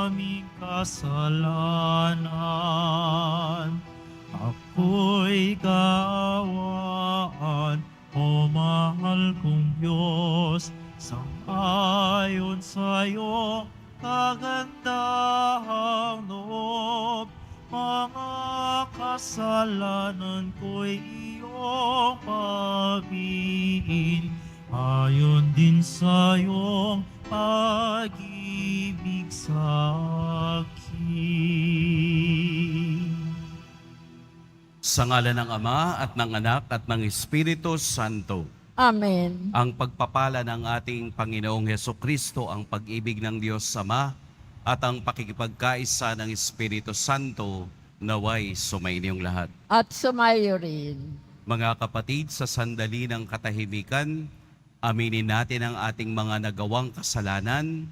aming kasalanan. Ako'y kaawaan, o mahal kong Diyos, sang-ayon sa'yo, kagandahang loob. Mga kasalanan ko'y iyong pagdiin, ayon din sa iyong pag-ibig sa akin. Sa ngala ng Ama at ng Anak at ng Espiritu Santo. Amen. Ang pagpapala ng ating Panginoong Hesukristo, ang pag-ibig ng Diyos Ama, at ang pakikipagkaisa ng Espiritu Santo, naway sumainyong lahat. At sumayo rin. Mga kapatid, sa sandali ng katahimikan, aminin natin ang ating mga nagawang kasalanan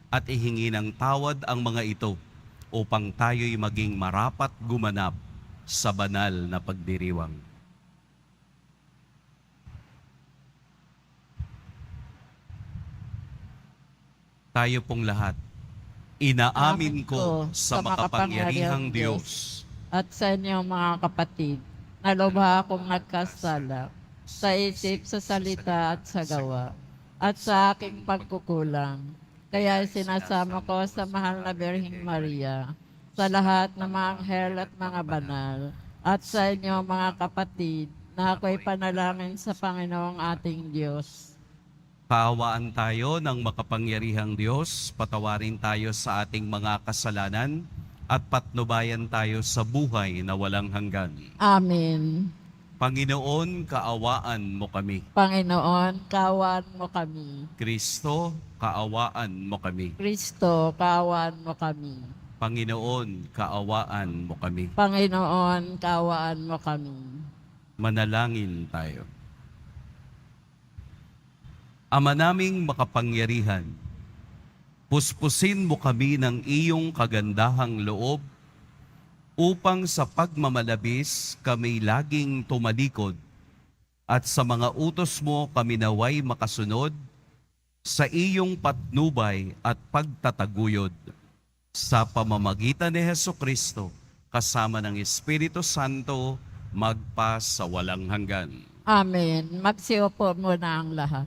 at ihingi ng tawad ang mga ito upang tayo'y maging marapat gumanap sa banal na pagdiriwang. Tayo pong lahat, inaamin ko sa makapangyarihang Diyos At sa inyong mga kapatid, na lubha akong nagkasala sa isip, sa salita at sa gawa, at sa aking pagkukulang. Kaya sinasama ko sa mahal na Birheng Maria, sa lahat ng mga anghel at mga banal, at sa inyong mga kapatid, na ako'y panalangin sa Panginoong ating Diyos. Kaawaan tayo ng makapangyarihang Diyos, patawarin tayo sa ating mga kasalanan, at patnubayan tayo sa buhay na walang hanggan. Amen. Panginoon, kaawaan mo kami. Panginoon, kaawaan mo kami. Kristo, kaawaan mo kami. Kristo, kaawaan mo kami. Panginoon, kaawaan mo kami. Panginoon, kaawaan mo kami. Manalangin tayo. Ama naming makapangyarihan, puspusin mo kami ng iyong kagandahang loob upang sa pagmamalabis kami laging tumalikod at sa mga utos mo kami naway makasunod sa iyong patnubay at pagtataguyod. Sa pamamagitan ni Hesukristo, kasama ng Espiritu Santo, magpa sa walang hanggan. Amen. Magsiupo muna ang lahat.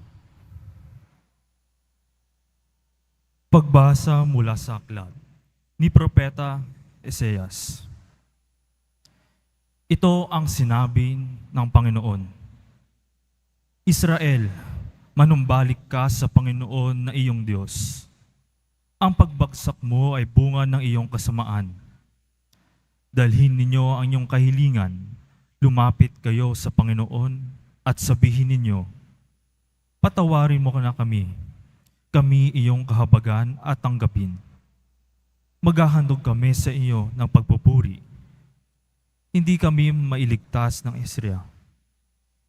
Pagbasa mula sa aklat ni Propeta Esaias. Ito ang sinabi ng Panginoon. Israel, manumbalik ka sa Panginoon na iyong Diyos. Ang pagbagsak mo ay bunga ng iyong kasamaan. Dalhin ninyo ang iyong kahilingan, lumapit kayo sa Panginoon at sabihin ninyo, patawarin mo na kami iyong kahabagan at tanggapin. Maghahandog kami sa iyo ng pagpupuri. Hindi kami mailigtas ng Isra.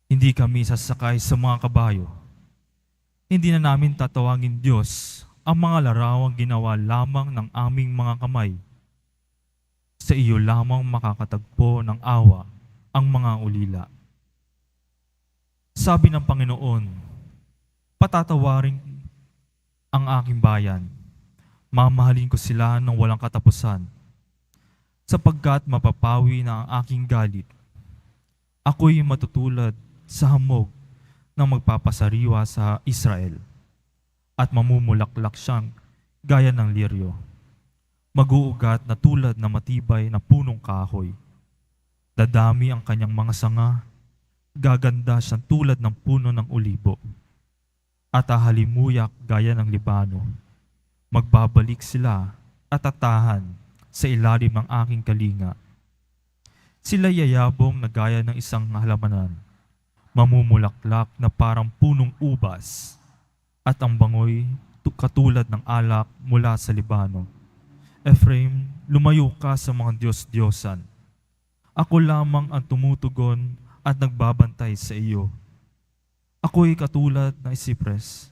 Hindi kami sasakay sa mga kabayo. Hindi na namin tatawagin Diyos ang mga larawang ginawa lamang ng aming mga kamay. Sa iyo lamang makakatagpo ng awa ang mga ulila. Sabi ng Panginoon, patatawarin ang aking bayan, mamahalin ko sila ng walang katapusan, sapagkat mapapawi na ang aking galit. Ako'y matutulad sa hamog na magpapasariwa sa Israel, at mamumulaklak siyang gaya ng liryo. Mag-uugat na tulad na matibay na punong kahoy. Dadami ang kanyang mga sanga, gaganda siyang tulad ng puno ng olibo. At halimuyak gaya ng Libano. Magbabalik sila at tatahan sa ilalim ng aking kalinga. Sila yayabong na gaya ng isang halamanan, mamumulaklak na parang punong ubas, at ang bangoy katulad ng alak mula sa Libano. Ephraim, lumayo ka sa mga Diyos-Diyosan. Ako lamang ang tumutugon at nagbabantay sa iyo. Ako'y katulad ng sipres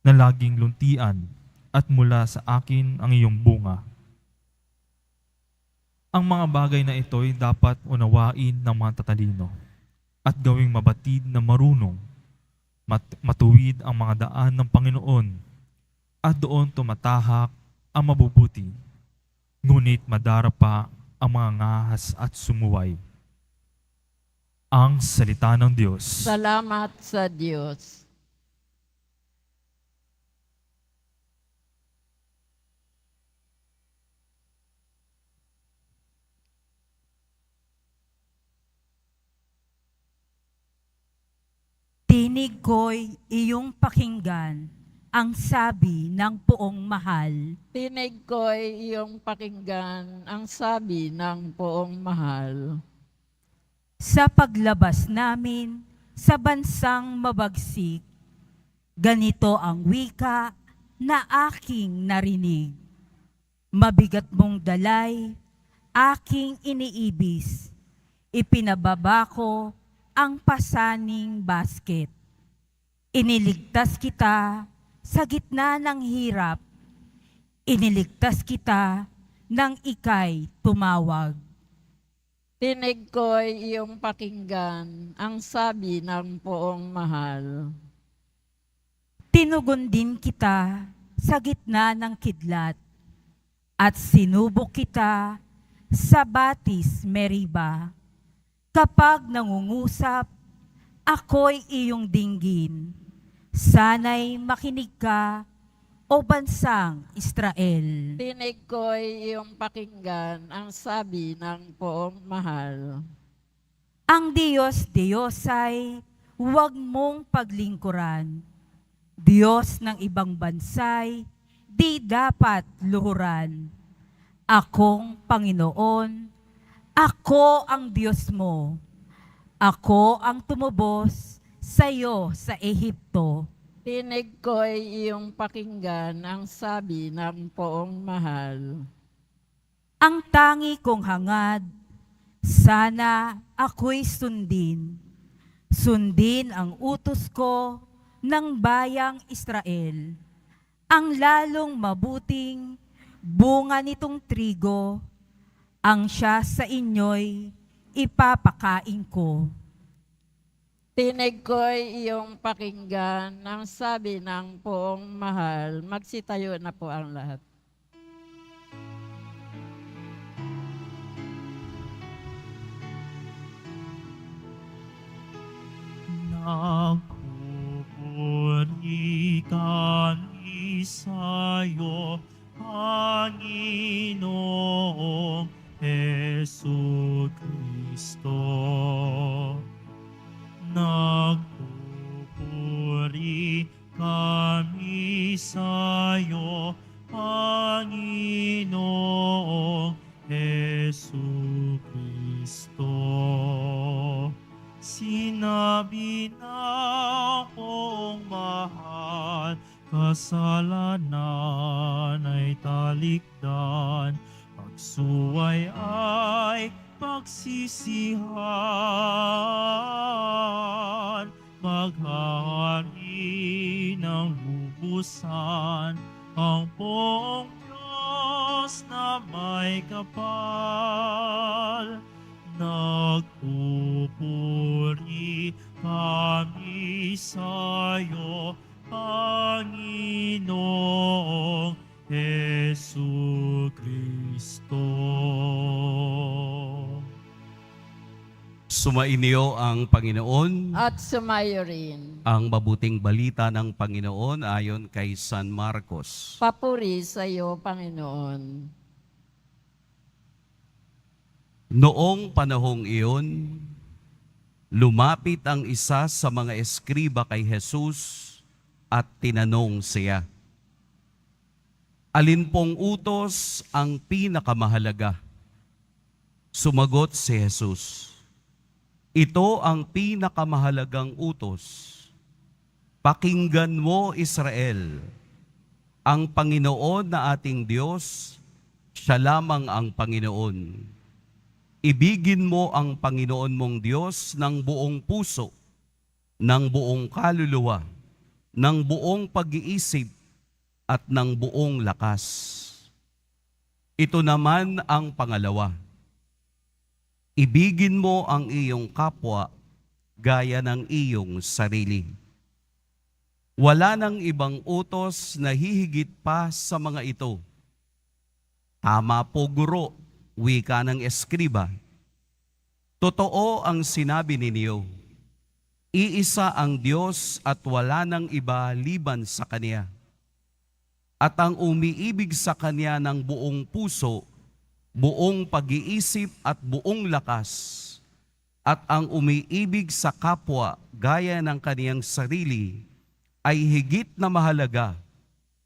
na laging luntian at mula sa akin ang iyong bunga. Ang mga bagay na ito'y dapat unawain ng mga tatalino at gawing mabatid na marunong. Matuwid ang mga daan ng Panginoon at doon tumatahak ang mabubuti ngunit madarapa ang mga ngahas at sumuway. Ang salita ng Diyos. Salamat sa Diyos. Tinig ko'y iyong pakinggan ang sabi ng poong mahal. Tinig ko'y iyong pakinggan ang sabi ng poong mahal. Sa paglabas namin sa bansang mabagsik, ganito ang wika na aking narinig. Mabigat mong dalay, aking iniibis. Ipinababa ko ang pasaning basket. Iniligtas kita sa gitna ng hirap. Iniligtas kita nang ika'y tumawag. Tinig ko'y iyong pakinggan ang sabi ng poong mahal. Tinugon din kita sa gitna ng kidlat at sinubok kita sa Batis Meriba. Kapag nangungusap, ako'y iyong dinggin. Sana'y makinig ka, o bansang Israel. Tinig ko'y iyong pakinggan ang sabi ng poong mahal. Ang Diyos ay huwag mong paglingkuran. Diyos ng ibang bansay, di dapat luhuran. Akong Panginoon, ako ang Diyos mo. Ako ang tumubos sa iyo sa Ehipto. Tinig ko'y iyong pakinggan ang sabi ng poong mahal. Ang tangi kong hangad, sana ako'y sundin. Sundin ang utos ko ng bayang Israel. Ang lalong mabuting bunga nitong trigo, ang siya sa inyo'y ipapakain ko. Tinig ko'y iyong pakinggan ang sabi ng poong mahal. Magsitayo na po ang lahat. Nagpupuri kami sa'yo, Panginoong Hesu Kristo. Nagpupuri kami sa'yo, Panginoong Hesu Kristo. Sinabi na kong mahal, kasalanan ay talikdan, pagsuway ay pagsisihan, maghahari ng lubusan ang poong Diyos na may kapal. Nagpupuri kami sa'yo, Panginoong Hesu Kristo. Sumainyo ang Panginoon. At sumayo rin. Ang mabuting balita ng Panginoon ayon kay San Marcos. Papuri sa iyo, Panginoon. Noong panahong iyon, lumapit ang isa sa mga eskriba kay Jesus at tinanong siya, "Alin pong utos ang pinakamahalaga?" Sumagot si Jesus, "Ito ang pinakamahalagang utos. Pakinggan mo, Israel, ang Panginoon na ating Diyos, siya lamang ang Panginoon. Ibigin mo ang Panginoon mong Diyos ng buong puso, ng buong kaluluwa, ng buong pag-iisip, at ng buong lakas. Ito naman ang pangalawa. Ibigin mo ang iyong kapwa gaya ng iyong sarili. Wala nang ibang utos na hihigit pa sa mga ito. Tama po, guro, wika ng eskriba. Totoo ang sinabi ninyo. Iisa ang Diyos at wala nang iba liban sa Kanya. At ang umiibig sa Kanya ng buong puso, buong pag-iisip at buong lakas, at ang umiibig sa kapwa gaya ng kaniyang sarili, ay higit na mahalaga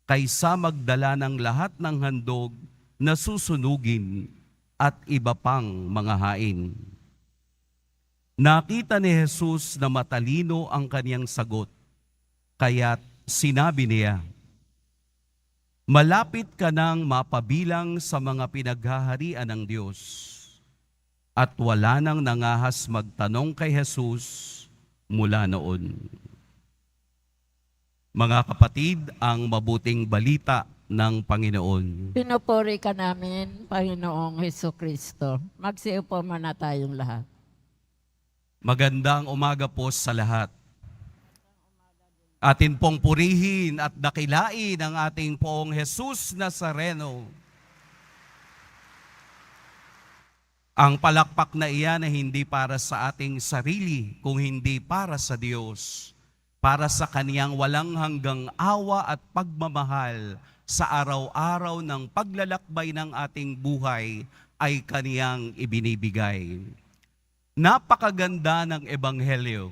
kaysa magdala ng lahat ng handog na susunugin at iba pang mga hain. Nakita ni Jesus na matalino ang kaniyang sagot, kaya't sinabi niya, malapit ka nang mapabilang sa mga pinaghaharian ng Diyos. At wala nang nangahas magtanong kay Jesus mula noon. Mga kapatid, ang mabuting balita ng Panginoon. Pinupuri ka namin, Panginoong Hesukristo. Magsiupo muna tayong lahat. Magandang umaga po sa lahat. Atin pong purihin at dakilain ang ating Poong Jesus Nazareno. Ang palakpak na iyan ay hindi para sa ating sarili, kung hindi para sa Diyos, para sa Kaniyang walang hanggang awa at pagmamahal sa araw-araw ng paglalakbay ng ating buhay ay Kaniyang ibinibigay. Napakaganda ng Ebanghelyo.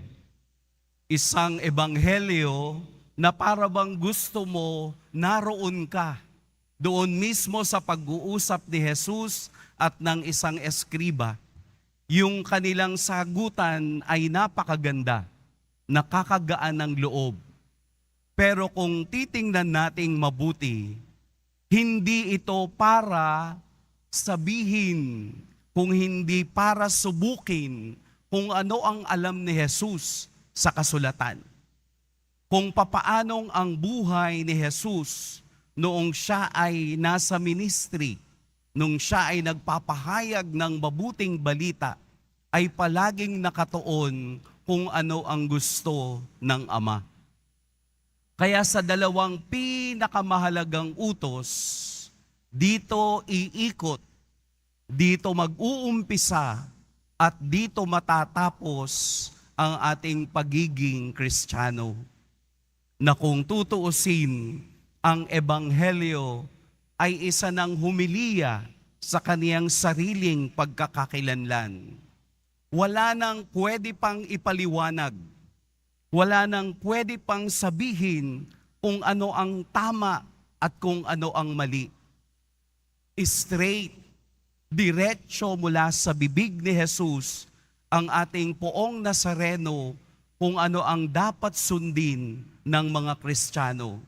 Isang Ebanghelyo na para bang gusto mo naroon ka doon mismo sa pag-uusap ni Jesus at ng isang eskriba. Yung kanilang sagutan ay napakaganda, nakakagaan ng loob. Pero kung titingnan nating mabuti, hindi ito para sabihin, kung hindi para subukin kung ano ang alam ni Jesus sa kasulatan. Kung papaanong ang buhay ni Jesus noong siya ay nasa ministry, nung siya ay nagpapahayag ng mabuting balita, ay palaging nakatuon kung ano ang gusto ng Ama. Kaya sa dalawang pinakamahalagang utos, dito iikot, dito mag-uumpisa, at dito matatapos ang ating pagiging Kristiyano. Na kung tutuusin, ang Ebanghelyo ay isa ng humiliya sa kaniyang sariling pagkakakilanlan. Wala nang pwede pang ipaliwanag. Wala nang pwede pang sabihin kung ano ang tama at kung ano ang mali. Straight, diretso mula sa bibig ni Jesus ang ating Poong Nazareno kung ano ang dapat sundin ng mga Kristiyano.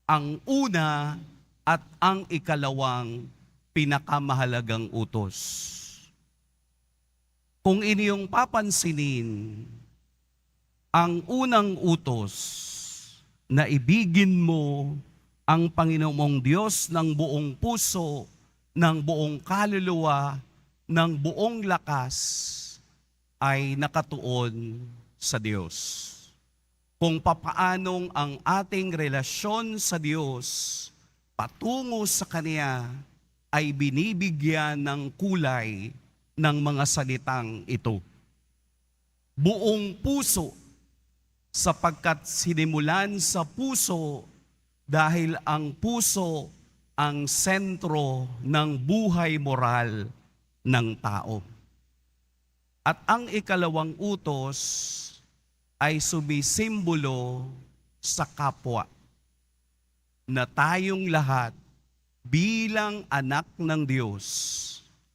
Ang una at ang ikalawang pinakamahalagang utos. Kung inyong papansinin, ang unang utos na ibigin mo ang Panginoong mong Diyos ng buong puso, ng buong kaluluwa, ng buong lakas, ay nakatuon sa Diyos. Kung papaanong ang ating relasyon sa Diyos patungo sa Kanya ay binibigyan ng kulay ng mga salitang ito. Buong puso, sapagkat sinimulan sa puso dahil ang puso ang sentro ng buhay moral ng tao. At ang ikalawang utos ay sumisimbolo sa kapwa na tayong lahat bilang anak ng Diyos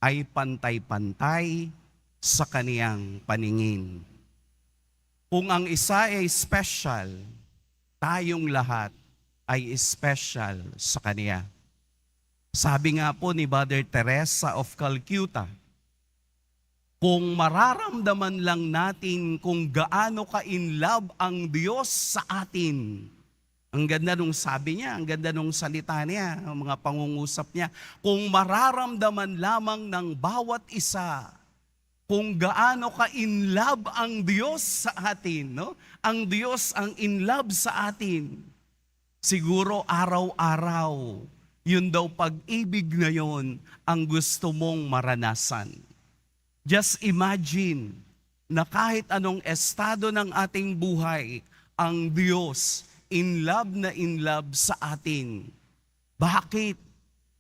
ay pantay-pantay sa kaniyang paningin. Kung ang isa ay special, tayong lahat ay special sa Kaniya. Sabi nga po ni Mother Teresa of Calcutta, kung mararamdaman lang natin kung gaano ka-in love ang Diyos sa atin. Ang ganda nung sabi niya, ang ganda nung salita niya, ang mga pangungusap niya. Kung mararamdaman lamang ng bawat isa, kung gaano ka-in love ang Diyos sa atin, no? Ang Diyos ang in love sa atin. Siguro araw-araw, yun daw pag-ibig na yun ang gusto mong maranasan. Just imagine na kahit anong estado ng ating buhay, ang Diyos in love sa atin. Bakit?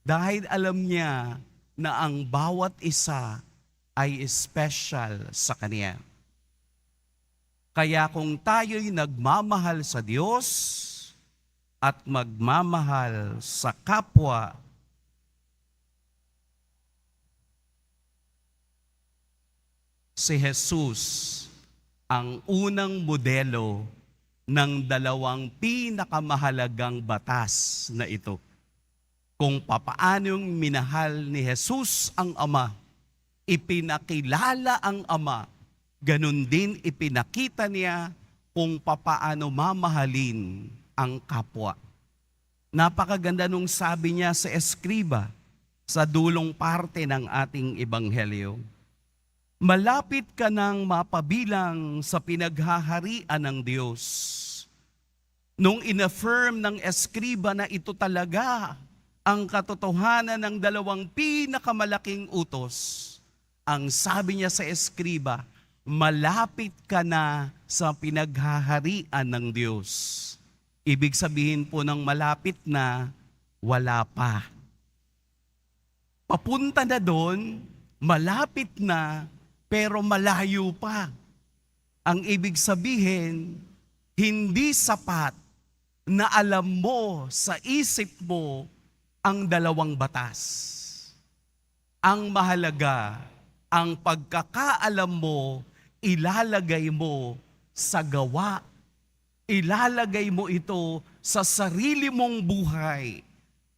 Dahil alam niya na ang bawat isa ay special sa Kanya. Kaya kung tayo'y nagmamahal sa Diyos at magmamahal sa kapwa, si Jesus ang unang modelo ng dalawang pinakamahalagang batas na ito. Kung papaanong minahal ni Jesus ang Ama, ipinakilala ang Ama, ganun din ipinakita niya kung papaano mamahalin ang kapwa. Napakaganda nung sabi niya sa eskriba sa dulong parte ng ating ebanghelyo. Malapit ka nang mapabilang sa pinaghaharian ng Diyos. Nung inaffirm ng eskriba na ito talaga ang katotohanan ng dalawang pinakamalaking utos, ang sabi niya sa eskriba, malapit ka na sa pinaghaharian ng Diyos. Ibig sabihin po ng malapit na, wala pa. Papunta na doon, malapit na, pero malayo pa. Ang ibig sabihin, hindi sapat na alam mo sa isip mo ang dalawang batas. Ang mahalaga, ang pagkakaalam mo, ilalagay mo sa gawa. Ilalagay mo ito sa sarili mong buhay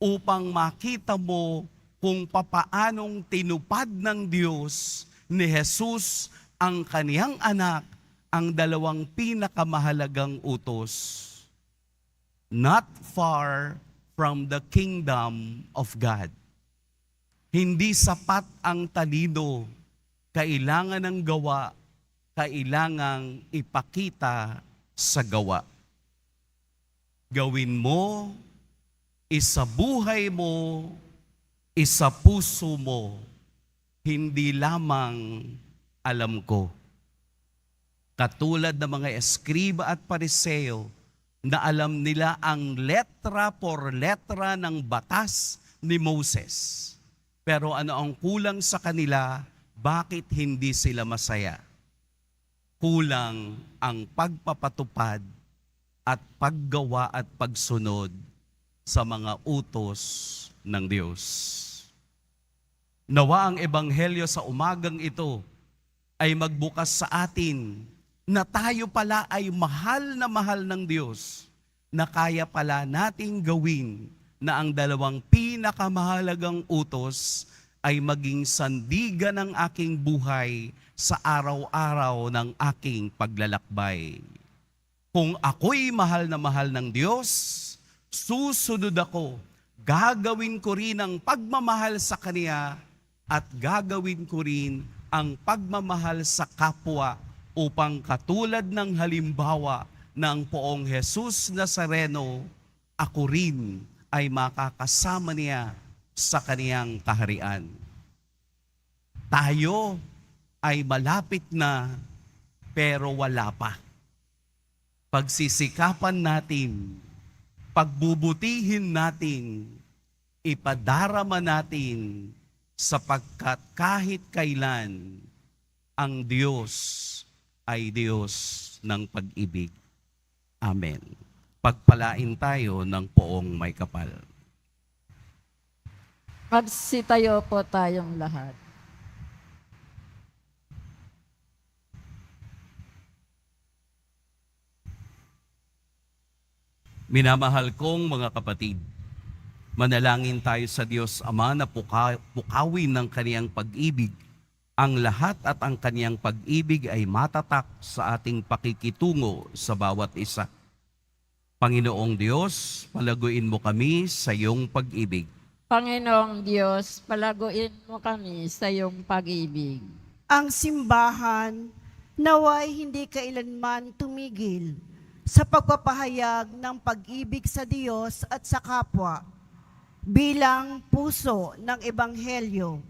upang makita mo kung papaanong tinupad ng Diyos ni Jesus ang kaniyang anak, ang dalawang pinakamahalagang utos. Not far from the kingdom of God. Hindi sapat ang talino, kailangan ng gawa, kailangang ipakita sa gawa. Gawin mo, isabuhay mo, isapuso mo, hindi lamang alam ko. Katulad ng mga eskriba at pariseo na alam nila ang letra por letra ng batas ni Moses. Pero ano ang kulang sa kanila? Bakit hindi sila masaya? Kulang ang pagpapatupad at paggawa at pagsunod sa mga utos ng Diyos. Nawa ang ebanghelyo sa umagang ito ay magbukas sa atin na tayo pala ay mahal ng Diyos, na kaya pala nating gawin na ang dalawang pinakamahalagang utos ay maging sandigan ng aking buhay sa araw-araw ng aking paglalakbay. Kung ako'y mahal ng Diyos, susunod ako, gagawin ko rin ang pagmamahal sa Kanya at gagawin ko rin ang pagmamahal sa kapwa upang katulad ng halimbawa ng poong Jesus Nazareno, ako rin ay makakasama niya sa kaniyang kaharian. Tayo ay malapit na pero wala pa. Pagsisikapan natin, pagbubutihin natin, ipadarama natin sapagkat kahit kailan ang Diyos ay Diyos ng pag-ibig. Amen. Pagpalain tayo ng poong may kapal. Magsitayo po tayong lahat. Minamahal kong mga kapatid, manalangin tayo sa Diyos Ama na pukawin ng kaniyang pag-ibig. Ang lahat at ang kaniyang pag-ibig ay matatak sa ating pakikitungo sa bawat isa. Panginoong Diyos, palaguin mo kami sa iyong pag-ibig. Panginoong Diyos, palaguin mo kami sa iyong pag-ibig. Ang simbahan naway hindi kailanman tumigil sa pagpapahayag ng pag-ibig sa Diyos at sa kapwa. bilang puso ng Ebanghelyo.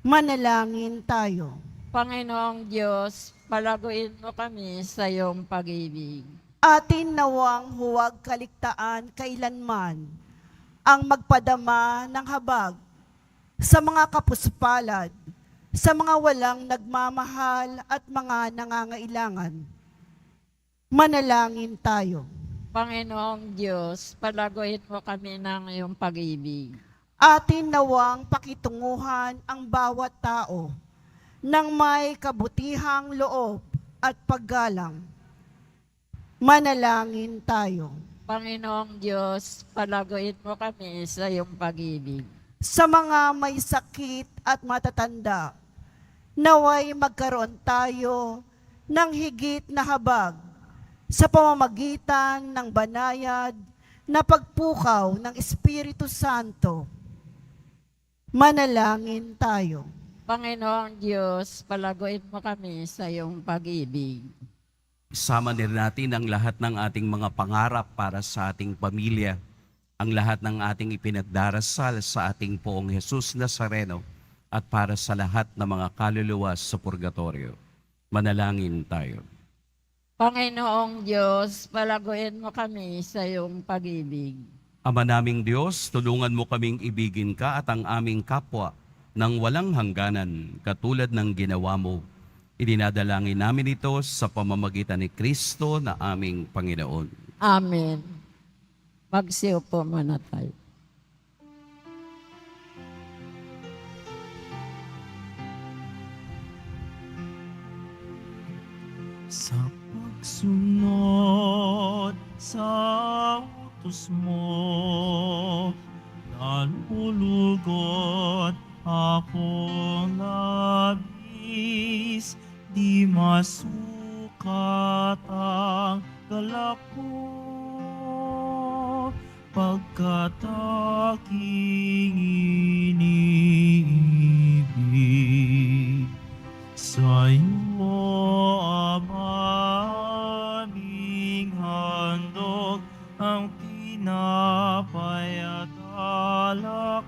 Manalangin tayo. Panginoong Diyos, palaguin mo kami sa iyong pag-ibig. Atin nawang huwag kaligtaan kailanman ang magpadama ng habag sa mga kapuspalad, sa mga walang nagmamahal at mga nangangailangan. Manalangin tayo. Panginoong Diyos, palaguin mo kami ng iyong pag-ibig. Atin nawang pakitunguhan ang bawat tao ng may kabutihang loob at paggalang. Manalangin tayo. Panginoong Diyos, palaguin mo kami sa iyong pag-ibig. Sa mga may sakit at matatanda, naway magkaroon tayo ng higit na habag sa pamamagitan ng banayad na pagpukaw ng Espiritu Santo. Manalangin tayo. Panginoong Diyos, palaguin mo kami sa iyong pag-ibig. Isama din natin ang lahat ng ating mga pangarap para sa ating pamilya, ang lahat ng ating ipinagdarasal sa ating Poong Jesus Nazareno at para sa lahat ng mga kaluluwa sa purgatorio. Manalangin tayo. Panginoong Diyos, palaguin mo kami sa iyong pag-ibig. Ama naming Diyos, tulungan mo kaming ibigin ka at ang aming kapwa ng walang hangganan katulad ng ginawa mo. Idinadalangin namin ito sa pamamagitan ni Kristo na aming Panginoon. Amen. Magsiupo muna tayo. Sa pagsunod sa utos mo, nalulugot akong labis, di masukat ang galak ko, pagkat aking iniibig. Sa'yo, Ama, aming handog ang tinapay at alak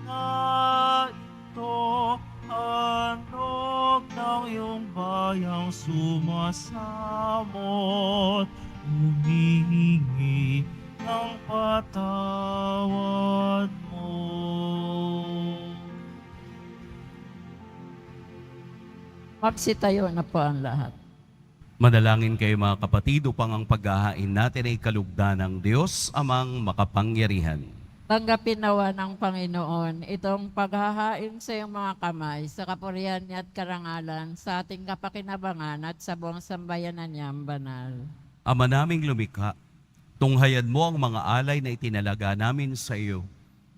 na ito, handog ng iyong bayang sumasamot, humihingi ng patawad mo. Magsitayo na po ang lahat. Manalangin kayo mga kapatid upang ang paghahain natin ay kalugdan ng Diyos amang makapangyarihan. Tanggapin nawa ng Panginoon itong paghahain sa iyong mga kamay sa kapurihan niya at karangalan sa ating kapakinabangan at sa buong sambayanan niyang banal. Ama naming lumikha, tunghayan mo ang mga alay na itinalaga namin sa iyo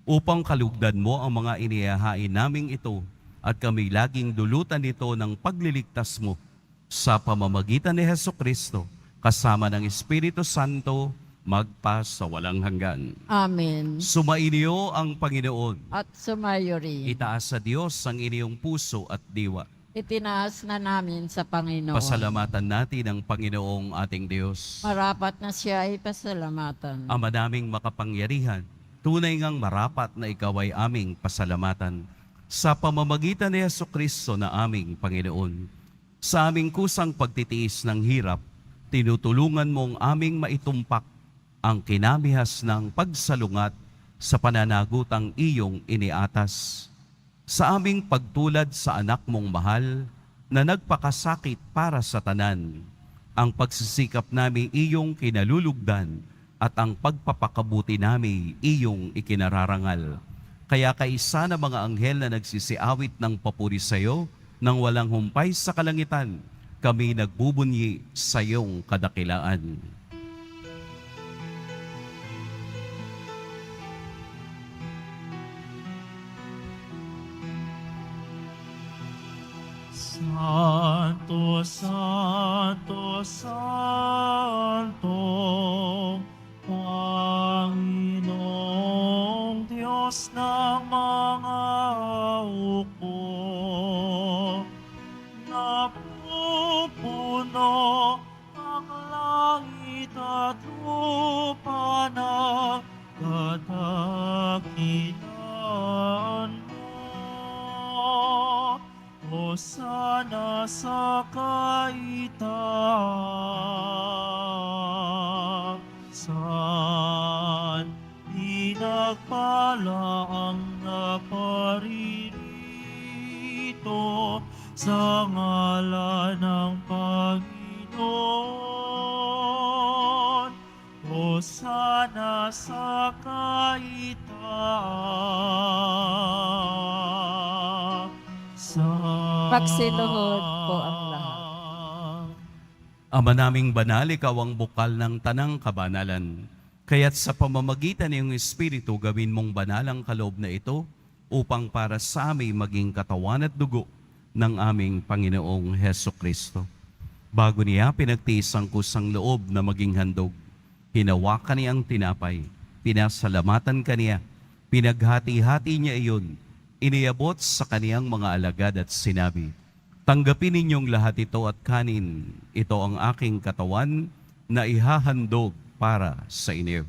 upang kalugdan mo ang mga inihahain naming ito at kami laging dulutan nito ng pagliligtas mo sa pamamagitan ni Hesukristo kasama ng Espiritu Santo magpa sa walang hanggan. Amen. Sumainyo ang Panginoon. At sumayo rin. Itaas sa Diyos ang inyong puso at diwa. Itinaas na namin sa Panginoon. Pasalamatan natin ang Panginoong ating Diyos. Marapat na siya ay pasalamatan. Ama naming makapangyarihan, tunay ngang marapat na ikaw ay aming pasalamatan sa pamamagitan ni Hesukristo na aming Panginoon. Sa aming kusang pagtitiis ng hirap, tinutulungan mong aming maitumpak ang kinamihas ng pagsalungat sa pananagutang iyong iniatas. Sa aming pagtulad sa anak mong mahal na nagpakasakit para sa tanan, ang pagsisikap namin iyong kinalulugdan at ang pagpapakabuti namin iyong ikinararangal. Kaya kaisa na mga anghel na nagsisiawit ng papuri sa iyo nang walang humpay sa kalangitan, kami nagbubunyi sa iyong kadakilaan. Santo, Santo, Santo, Panginoong Diyos ng mga upo, napupuno ang langit at lupa ng Hosana sa kaitaasan, pinagpala ang naparirito sa ngalan ng Panginoon. Hosana sa kaitaasan. Pagsiluhod po ang lahat. Ama naming banal, ikaw ang bukal ng tanang kabanalan. Kaya't sa pamamagitan ng iyong Espiritu, gawin mong banal ang kaloob na ito upang para sa amin maging katawan at dugo ng aming Panginoong Heso Kristo. Bago niya pinagtiis ang kusang loob na maging handog, hinawakan niya ang tinapay, pinasalamatan kaniya, pinaghati-hati niya iyon, iniabot sa kaniyang mga alagad at sinabi, "Tanggapin ninyong lahat ito at kanin, ito ang aking katawan na ihahandog para sa inyo."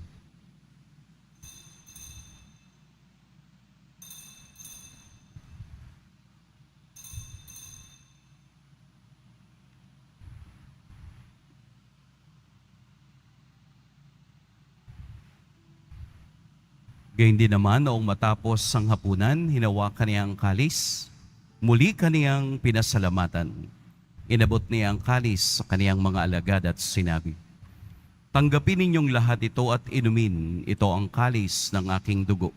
Gayun din naman noong matapos ang hapunan, hinawakan niya ang kalis, muli kaniyang pinasalamatan. Inabot niya ang kalis sa kaniyang mga alagad at sinabi, "Tanggapin ninyong lahat ito at inumin, ito ang kalis ng aking dugo,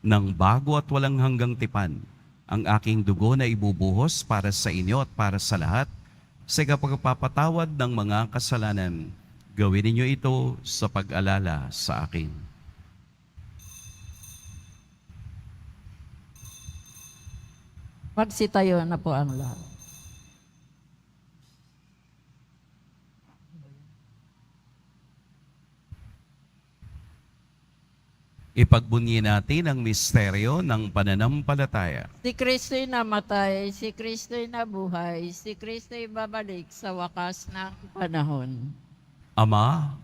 ng bago at walang hanggang tipan, ang aking dugo na ibubuhos para sa inyo at para sa lahat, sa pagpapatawad ng mga kasalanan. Gawin ninyo ito sa pag-alala sa akin." Magsitayo na po ang lahat. Ipagbunyi natin ang misteryo ng pananampalataya. Si Kristo'y namatay, si Kristo'y nabuhay, si Kristo'y babalik sa wakas ng panahon. Ama,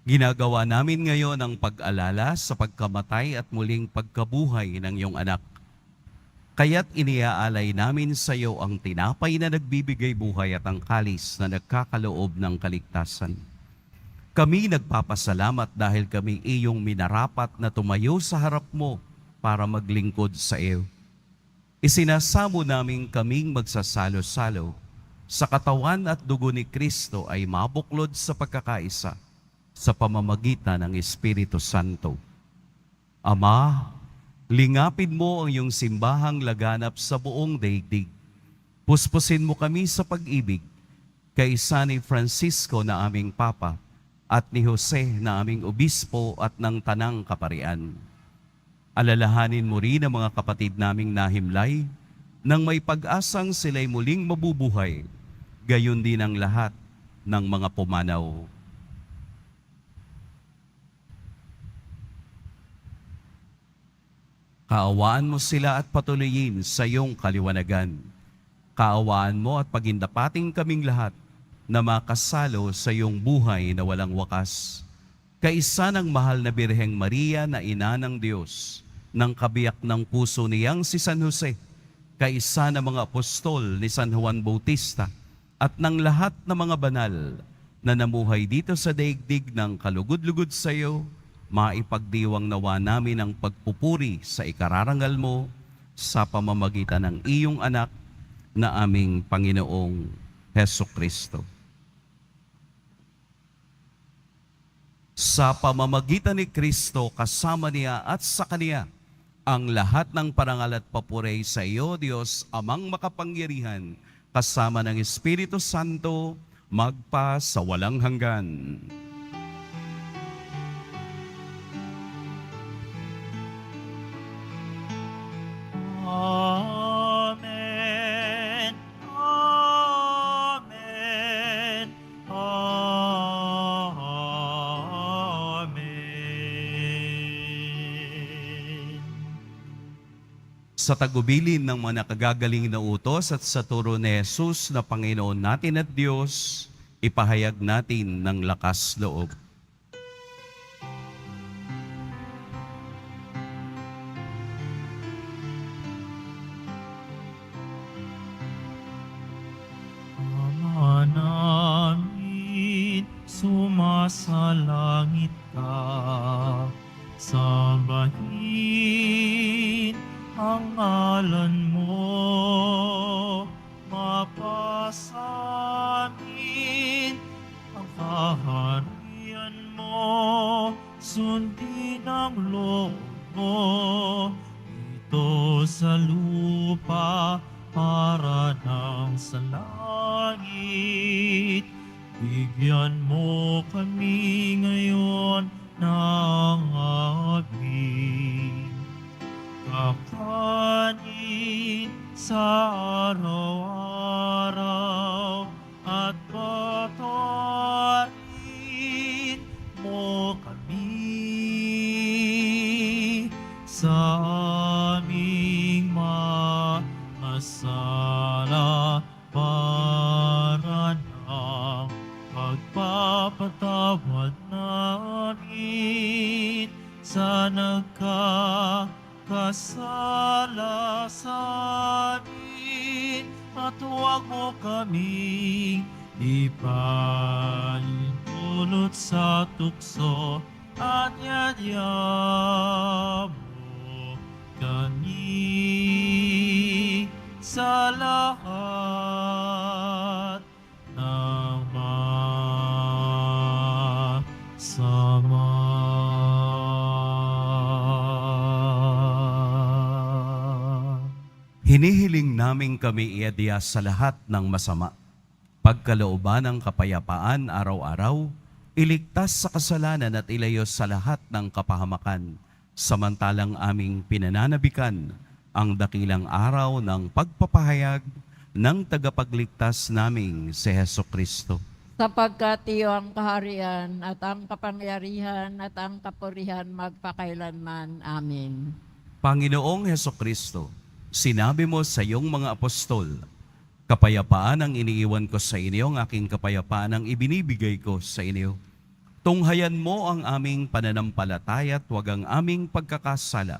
ginagawa namin ngayon ang pag-alala sa pagkamatay at muling pagkabuhay ng iyong anak. Kaya't iniaalay namin sa iyo ang tinapay na nagbibigay buhay at ang kalis na nagkakaloob ng kaligtasan. Kami nagpapasalamat dahil kami iyong minarapat na tumayo sa harap mo para maglingkod sa iyo. Isinasamo namin kaming magsasalo-salo sa katawan at dugo ni Kristo ay mabuklod sa pagkakaisa sa pamamagitan ng Espiritu Santo. Ama, lingapin mo ang iyong simbahang laganap sa buong daigdig. Puspusin mo kami sa pag-ibig kaisa ni Francisco na aming Papa at ni Jose na aming Obispo at ng Tanang Kaparian. Alalahanin mo rin ang mga kapatid naming nahimlay nang may pag-asang sila'y muling mabubuhay, gayon din ang lahat ng mga pumanaw. Kaawaan mo sila at patuloyin sa iyong kaliwanagan. Kaawaan mo at pagindapating kaming lahat na makasalo sa iyong buhay na walang wakas. Kaisa ng mahal na Birheng Maria na ina ng Diyos, ng kabiyak ng puso niyang si San Jose, kaisa ng mga apostol ni San Juan Bautista, at ng lahat ng mga banal na namuhay dito sa daigdig ng kalugod-lugod sa iyo, maipagdiwang nawa namin ang pagpupuri sa ikararangal mo sa pamamagitan ng iyong anak na aming Panginoong Heso Kristo. Sa pamamagitan ni Kristo, kasama niya at sa Kaniya, ang lahat ng parangal at papuri sa iyo, Diyos, Amang makapangyarihan, kasama ng Espiritu Santo, magpa sa walang hanggan. Amen. Amen. Amen. Sa tagubilin ng mga nakagagaling na utos at sa turo ni Jesus na Panginoon natin at Diyos, ipahayag natin ng lakas loob. nasa langit ka. Sambahin ang ngalan mo, mapasamin ang kaharian mo, sundin ang loob mo, dito sa lupa para nang sa langit. Bigyan mo kami ngayon ng aming kakanin sa araw-araw, at patawarin mo kami sa aming mga sala para ng pagpapatawad namin sa nagkakasala sa amin, at huwag mo kaming ipahintulot sa tukso, at yadya mo kami sa lahat ng masama. Hinihiling namin kami iadya sa lahat ng masama. Pagkalooban ng kapayapaan araw-araw, iligtas sa kasalanan at ilayos sa lahat ng kapahamakan, samantalang aming pinananabikan ang dakilang araw ng pagpapahayag ng tagapagligtas naming si Hesukristo. Sapagkat iyo ang kaharian at ang kapangyarihan at ang kapurihan magpakailanman. Amen. Panginoong Hesukristo, sinabi mo sa iyong mga apostol, kapayapaan ang iniiwan ko sa inyo, ang aking kapayapaan ang ibinibigay ko sa inyo. Tunghayan mo ang aming pananampalataya at huwag ang aming pagkakasala.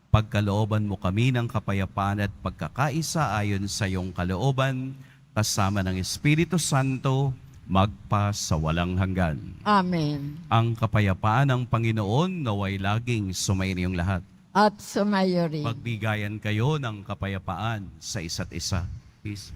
Pagkalooban mo kami ng kapayapaan at pagkakaisa ayon sa iyong kalooban, kasama ng Espiritu Santo, magpa sa walang hanggan. Amen. Ang kapayapaan ng Panginoon naway laging sumainiyong lahat. At sumayo rin. Pagbigayan kayo ng kapayapaan sa isa't isa. Peace.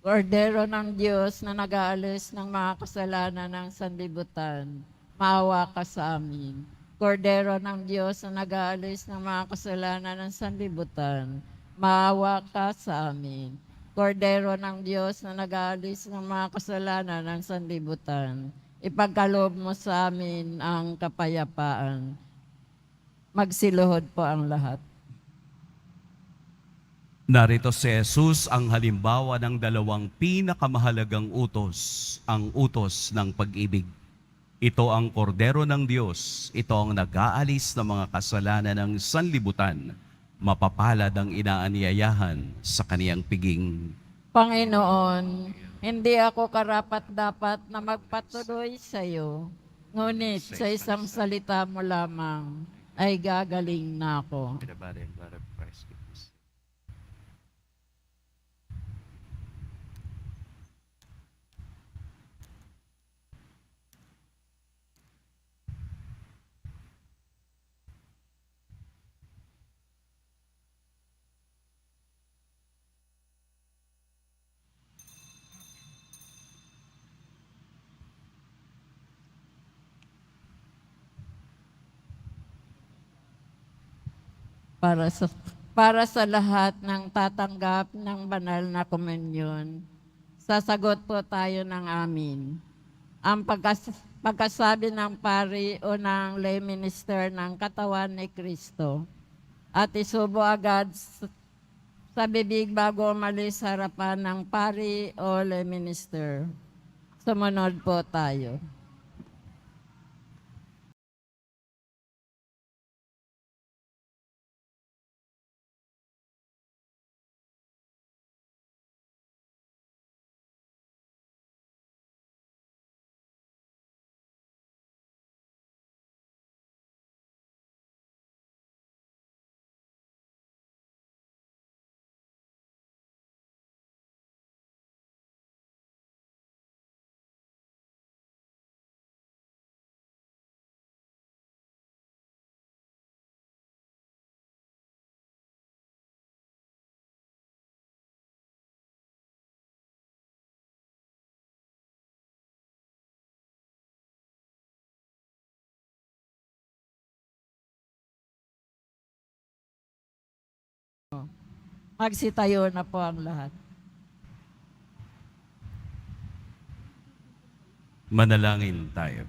Kordero ng Diyos na nag-aalis ng mga kasalanan ng sanlibutan, maawa ka sa amin. Kordero ng Diyos na nag-aalis ng mga kasalanan ng sanlibutan, maawa ka sa amin. Kordero ng Diyos na nag-aalis ng mga kasalanan ng sanlibutan, ipagkaloob mo sa amin ang kapayapaan. Magsiluhod po ang lahat. Narito si Jesus, ang halimbawa ng dalawang pinakamahalagang utos, ang utos ng pag-ibig. Ito ang kordero ng Diyos, ito ang nag-aalis ng mga kasalanan ng sanlibutan. Mapapalad ang inaanyayahan sa kaniyang piging. Panginoon, hindi ako karapat-dapat na magpatuloy sa iyo, ngunit sa isang salita mo lamang ay gagaling na ako. Para sa lahat ng tatanggap ng banal na komunyon, sasagot po tayo ng amin. Ang pagkasabi ng pari o ng lay minister ng katawan ni Kristo, at isubo agad sa bibig bago umalis sa harapan ng pari o lay minister. Sumunod po tayo. Magsitayo na po ang lahat. Manalangin tayo.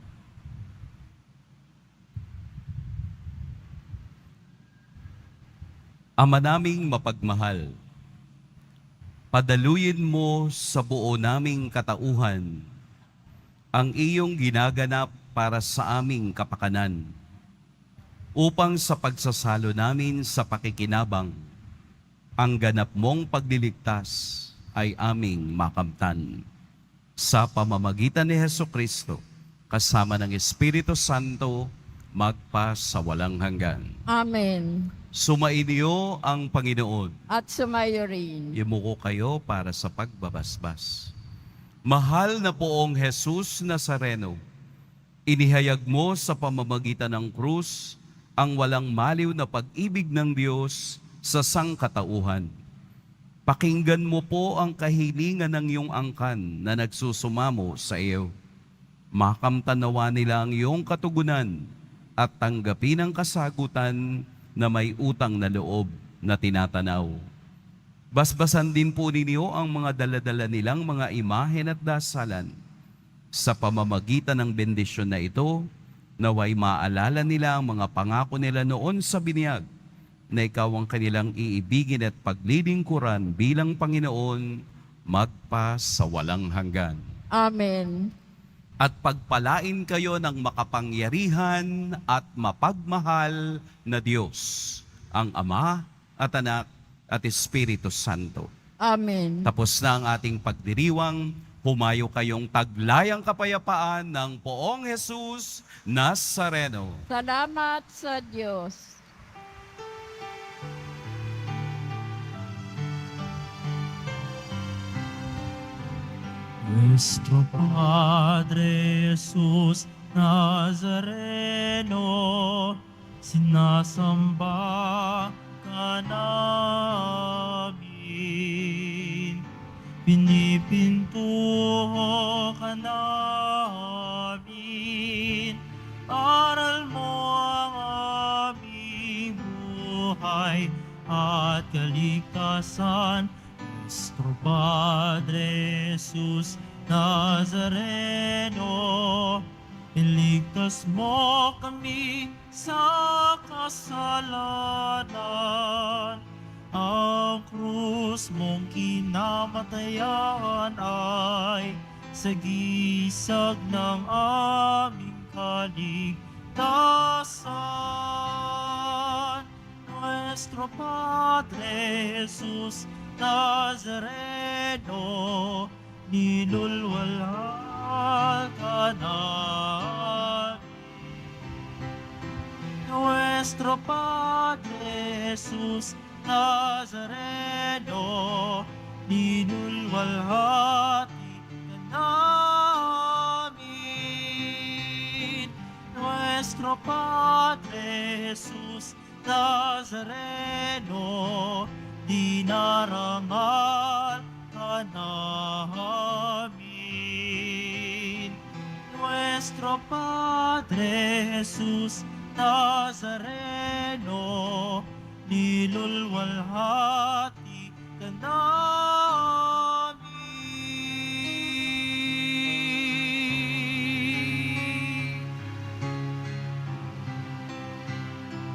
Ama naming mapagmahal, padaluyin mo sa buo naming katauhan ang iyong ginaganap para sa aming kapakanan, upang sa pagsasalo namin sa pakikinabang, ang ganap mong pagliligtas ay aming makamtan. Sa pamamagitan ni Hesukristo, kasama ng Espiritu Santo, magpa sa walang hanggan. Amen. Sumainyo ang Panginoon. At sumayo rin. Imuko kayo para sa pagbabasbas. Mahal na poong Jesus Nazareno, inihayag mo sa pamamagitan ng krus ang walang maliw na pag-ibig ng Diyos sa sangkatauhan. Pakinggan mo po ang kahilingan ng iyong angkan na nagsusumamo sa iyo. Makamtanawa nila ang iyong katugunan at tanggapin ang kasagutan na may utang na loob na tinatanaw. Basbasan din po ninyo ang mga daladala nilang mga imahen at dasalan. Sa pamamagitan ng bendisyon na ito, naway maalala nila ang mga pangako nila noon sa binyag, na ikaw ang kanilang iibigin at paglilingkuran bilang Panginoon, magpa sa walang hanggan. Amen. At pagpalain kayo ng makapangyarihan at mapagmahal na Diyos, ang Ama at Anak at Espiritu Santo. Amen. Tapos na ang ating pagdiriwang, humayo kayong taglayang kapayapaan ng poong Jesus Nazareno. Salamat sa Diyos. Nuestro Padre Jesús Nazareno, sinasamba ka namin, pinipintuho ka namin, aral mo ang aming buhay at kaligtasan. Nuestro Padre Jesus Nazareno, iligtas mo kami sa kasalanan. Ang krus mong kinamatayan ay sagisag ng aming kaligtasan. Nuestro Padre Jesus Nazareno, nilulwalhal ka namin. Nuestro Padre Jesus Nazareno, ninulwalhati ka namin. Nuestro Padre Jesus Nazareno, dinarangal ka namin. Nuestro Padre Jesus Nazareno, nilulwalhati ka namin.